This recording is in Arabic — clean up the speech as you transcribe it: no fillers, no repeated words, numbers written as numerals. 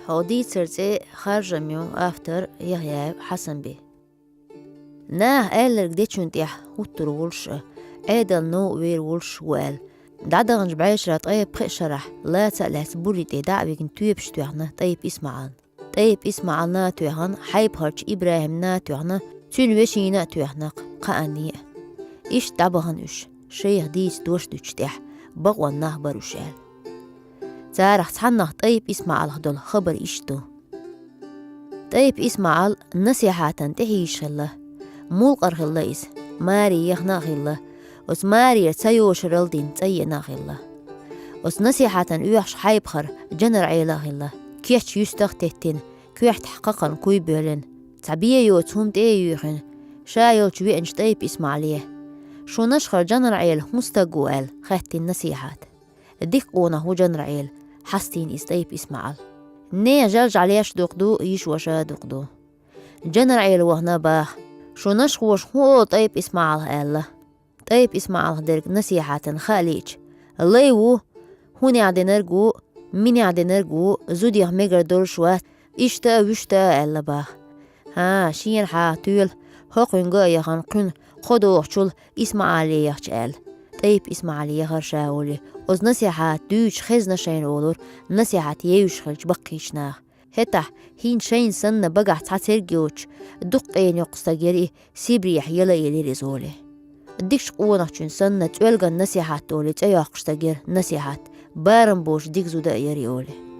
حودي سرتي خارج ميو افتر يغياب حسن بي ناه آلر جديتشون تيح وطرولش عيدل نو ويرولش وال دعدا غنج بعيشرة طيب شرح لا تألس بوريتي دعوي كنتويب شتوغنا طيب اسمعان طيب اسمعنا توغن حيب هرش إبراهيم نا توغنا تنوشينا توغنا قاني إيش دعبهن إيش شيخ ديس دوش دوشتيح بغوان ناه بروشال تارخ تحنه طيب اسمع الهدول خبر إشتو طيب اسمع النصيحة تنتهيش الله مولقر خلايس ماري يخنا خلا وس ماري تسيوش رلدين تسينا خلا وس نصيحة ويحش حيبخر جنر عيلا خلا كيش يستغتهتين كيح تحققا كوي بيولن تعبيه يوتهم تيوخن شايل شوي انش طيب اسمع ليه شو نشخر جنر عيل مستقوال خيتي النصيحات ديك قونا هو جنر عيل حستين استيب اسمعال نيه جلج عليش دوقدو يش وشا دوقدو جنر عيل وهنا باخ شو نشخوش هو طيب اسمعال الله طيب اسمعال درك نصيحة خاليج الله يو هوني عدي نرجو مني عدي نرجو زود يغميقر دول شوات إشتا وشتا الله باخ ها شين حاتول هقين قا يخنقن خدو وحشول اسمعالي يخشال طيب اسمعالي يخرشاولي وز نصيحات دوش خزنا شين أولور نصيحات يوش خلج بقيشناخ هتح هين شين سنة بقع تعترجوش دقين يقستجري سيبريح يلا يلي رزولي ديكش قونك چون سنة تولغن نصيحات تولي تياقشتجر نصيحات بارن بوش ديك زودا يري أولي